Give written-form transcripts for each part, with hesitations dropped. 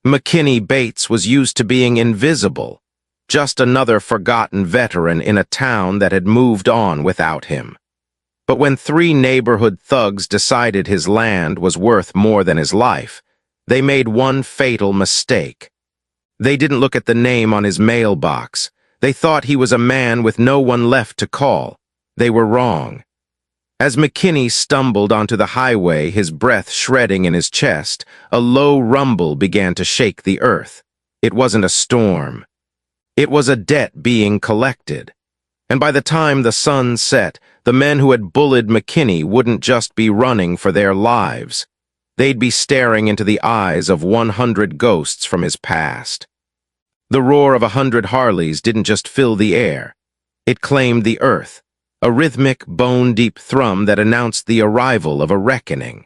McKinney Bates was used to being invisible, just another forgotten veteran in a town that had moved on without him. But when three neighborhood thugs decided his land was worth more than his life, they made one fatal mistake. They didn't look at the name on his mailbox. They thought he was a man with no one left to call. They were wrong. As McKinney stumbled onto the highway, his breath shredding in his chest, a low rumble began to shake the earth. It wasn't a storm. It was a debt being collected. And by the time the sun set, the men who had bullied McKinney wouldn't just be running for their lives. They'd be staring into the eyes of 100 ghosts from his past. The roar of 100 Harleys didn't just fill the air. It claimed the earth, a rhythmic, bone-deep thrum that announced the arrival of a reckoning.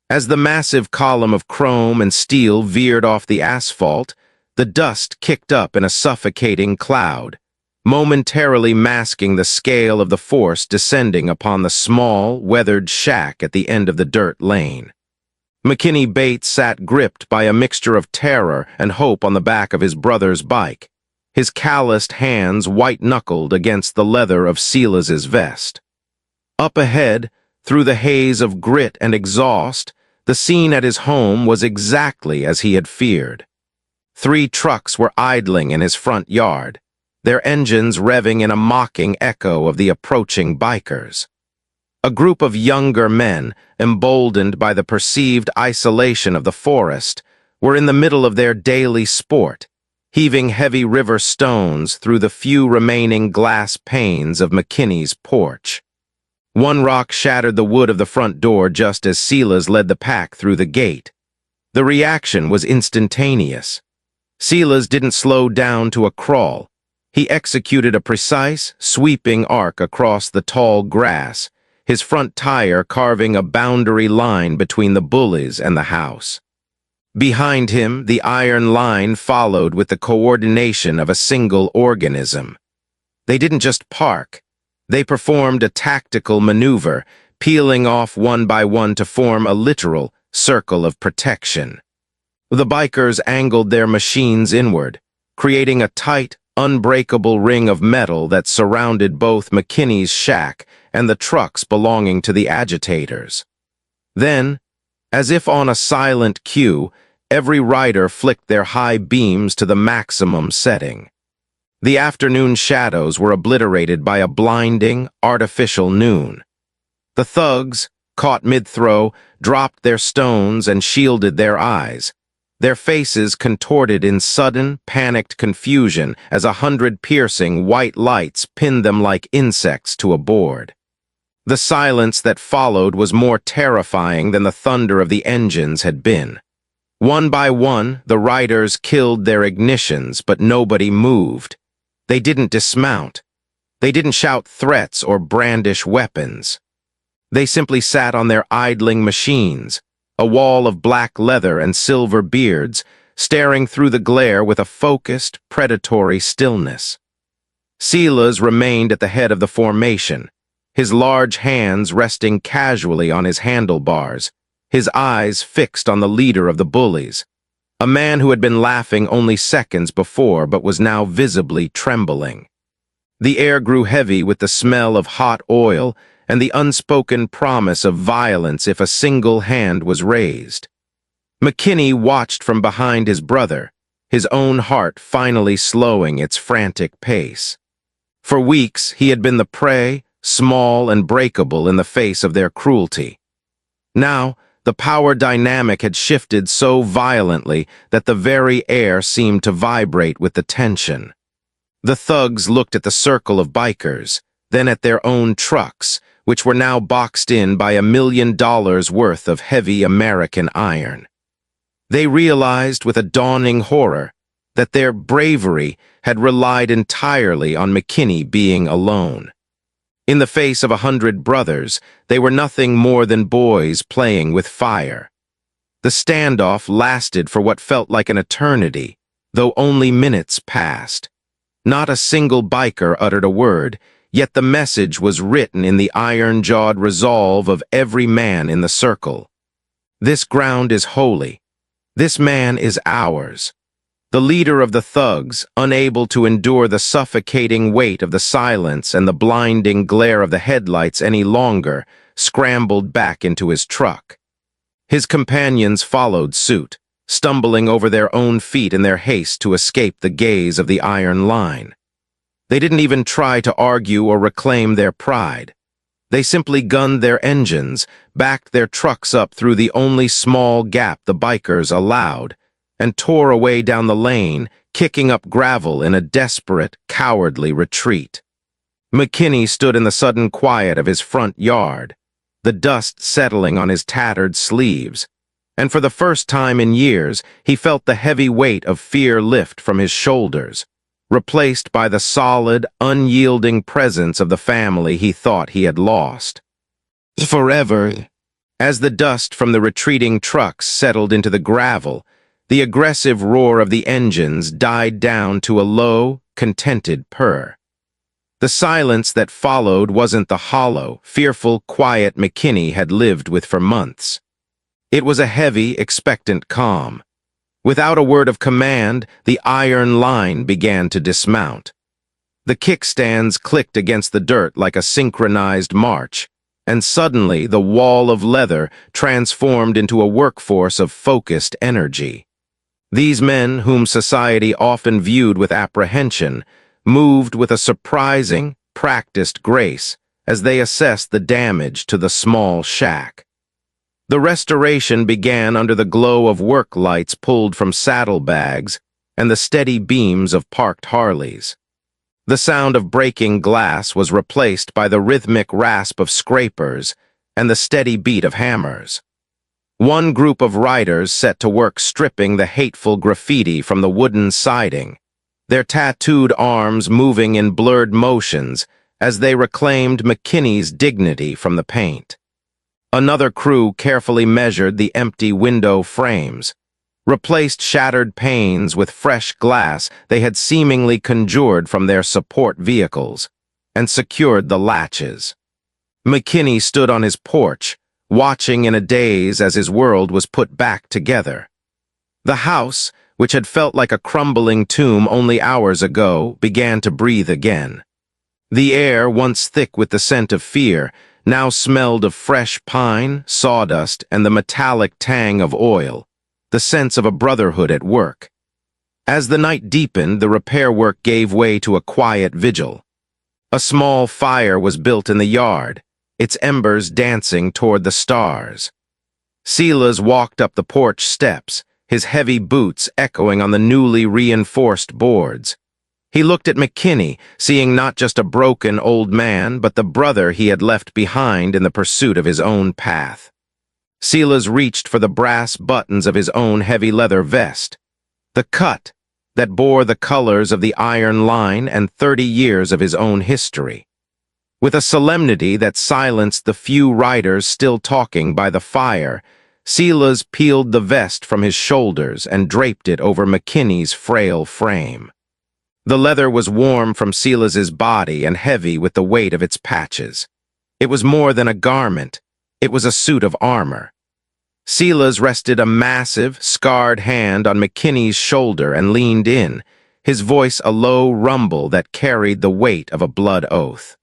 As the massive column of chrome and steel veered off the asphalt, the dust kicked up in a suffocating cloud, momentarily masking the scale of the force descending upon the small, weathered shack at the end of the dirt lane. McKinney Bates sat gripped by a mixture of terror and hope on the back of his brother's bike, his calloused hands white-knuckled against the leather of Silas's vest. Up ahead, through the haze of grit and exhaust, the scene at his home was exactly as he had feared. 3 trucks were idling in his front yard, their engines revving in a mocking echo of the approaching bikers. A group of younger men, emboldened by the perceived isolation of the forest, were in the middle of their daily sport, heaving heavy river stones through the few remaining glass panes of McKinney's porch. One rock shattered the wood of the front door just as Silas led the pack through the gate. The reaction was instantaneous. Silas didn't slow down to a crawl. He executed a precise, sweeping arc across the tall grass, his front tire carving a boundary line between the bullies and the house. Behind him, the iron line followed with the coordination of a single organism. They didn't just park. They performed a tactical maneuver, peeling off one by one to form a literal circle of protection. The bikers angled their machines inward, creating a tight, unbreakable ring of metal that surrounded both McKinney's shack and the trucks belonging to the agitators. Then, as if on a silent cue, every rider flicked their high beams to the maximum setting. The afternoon shadows were obliterated by a blinding, artificial noon. The thugs, caught mid-throw, dropped their stones and shielded their eyes, their faces contorted in sudden, panicked confusion as 100 piercing white lights pinned them like insects to a board. The silence that followed was more terrifying than the thunder of the engines had been. One by one, the riders killed their ignitions, but nobody moved. They didn't dismount. They didn't shout threats or brandish weapons. They simply sat on their idling machines, a wall of black leather and silver beards, staring through the glare with a focused, predatory stillness. Silas remained at the head of the formation, his large hands resting casually on his handlebars, his eyes fixed on the leader of the bullies, a man who had been laughing only seconds before but was now visibly trembling. The air grew heavy with the smell of hot oil and the unspoken promise of violence if a single hand was raised. McKinney watched from behind his brother, his own heart finally slowing its frantic pace. For weeks, he had been the prey, small and breakable in the face of their cruelty. Now, the power dynamic had shifted so violently that the very air seemed to vibrate with the tension. The thugs looked at the circle of bikers, then at their own trucks, which were now boxed in by $1 million worth of heavy American iron. They realized with a dawning horror that their bravery had relied entirely on McKinney being alone. In the face of 100 brothers, they were nothing more than boys playing with fire. The standoff lasted for what felt like an eternity, though only minutes passed. Not a single biker uttered a word, yet the message was written in the iron-jawed resolve of every man in the circle. This ground is holy. This man is ours. The leader of the thugs, unable to endure the suffocating weight of the silence and the blinding glare of the headlights any longer, scrambled back into his truck. His companions followed suit, stumbling over their own feet in their haste to escape the gaze of the iron line. They didn't even try to argue or reclaim their pride. They simply gunned their engines, backed their trucks up through the only small gap the bikers allowed, and tore away down the lane, kicking up gravel in a desperate, cowardly retreat. McKinney stood in the sudden quiet of his front yard, the dust settling on his tattered sleeves, and for the first time in years he felt the heavy weight of fear lift from his shoulders, replaced by the solid, unyielding presence of the family he thought he had lost. Forever. As the dust from the retreating trucks settled into the gravel, the aggressive roar of the engines died down to a low, contented purr. The silence that followed wasn't the hollow, fearful, quiet McKinney had lived with for months. It was a heavy, expectant calm. Without a word of command, the iron line began to dismount. The kickstands clicked against the dirt like a synchronized march, and suddenly the wall of leather transformed into a workforce of focused energy. These men, whom society often viewed with apprehension, moved with a surprising, practiced grace as they assessed the damage to the small shack. The restoration began under the glow of work lights pulled from saddlebags and the steady beams of parked Harleys. The sound of breaking glass was replaced by the rhythmic rasp of scrapers and the steady beat of hammers. One group of riders set to work stripping the hateful graffiti from the wooden siding, their tattooed arms moving in blurred motions as they reclaimed McKinney's dignity from the paint. Another crew carefully measured the empty window frames, replaced shattered panes with fresh glass they had seemingly conjured from their support vehicles, and secured the latches. McKinney stood on his porch, watching in a daze as his world was put back together. The house, which had felt like a crumbling tomb only hours ago, began to breathe again. The air, once thick with the scent of fear, now smelled of fresh pine, sawdust, and the metallic tang of oil, the sense of a brotherhood at work. As the night deepened, the repair work gave way to a quiet vigil. A small fire was built in the yard, its embers dancing toward the stars. Silas walked up the porch steps, his heavy boots echoing on the newly reinforced boards. He looked at McKinney, seeing not just a broken old man, but the brother he had left behind in the pursuit of his own path. Silas reached for the brass buttons of his own heavy leather vest, the cut that bore the colors of the iron line and 30 years of his own history. With a solemnity that silenced the few riders still talking by the fire, Silas peeled the vest from his shoulders and draped it over McKinney's frail frame. The leather was warm from Silas's body and heavy with the weight of its patches. It was more than a garment. It was a suit of armor. Silas rested a massive, scarred hand on McKinney's shoulder and leaned in, his voice a low rumble that carried the weight of a blood oath.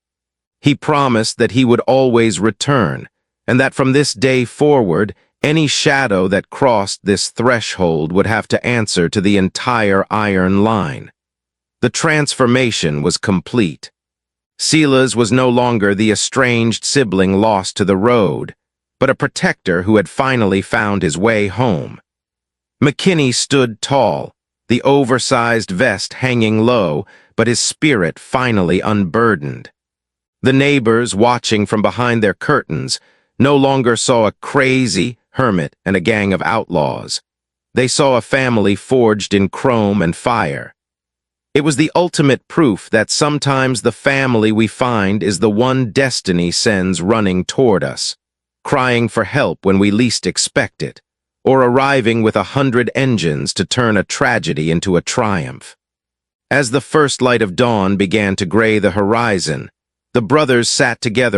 He promised that he would always return, and that from this day forward, any shadow that crossed this threshold would have to answer to the entire iron line. The transformation was complete. Silas was no longer the estranged sibling lost to the road, but a protector who had finally found his way home. McKinney stood tall, the oversized vest hanging low, but his spirit finally unburdened. The neighbors, watching from behind their curtains, no longer saw a crazy hermit and a gang of outlaws. They saw a family forged in chrome and fire. It was the ultimate proof that sometimes the family we find is the one destiny sends running toward us, crying for help when we least expect it, or arriving with 100 engines to turn a tragedy into a triumph. As the first light of dawn began to gray the horizon, the brothers sat together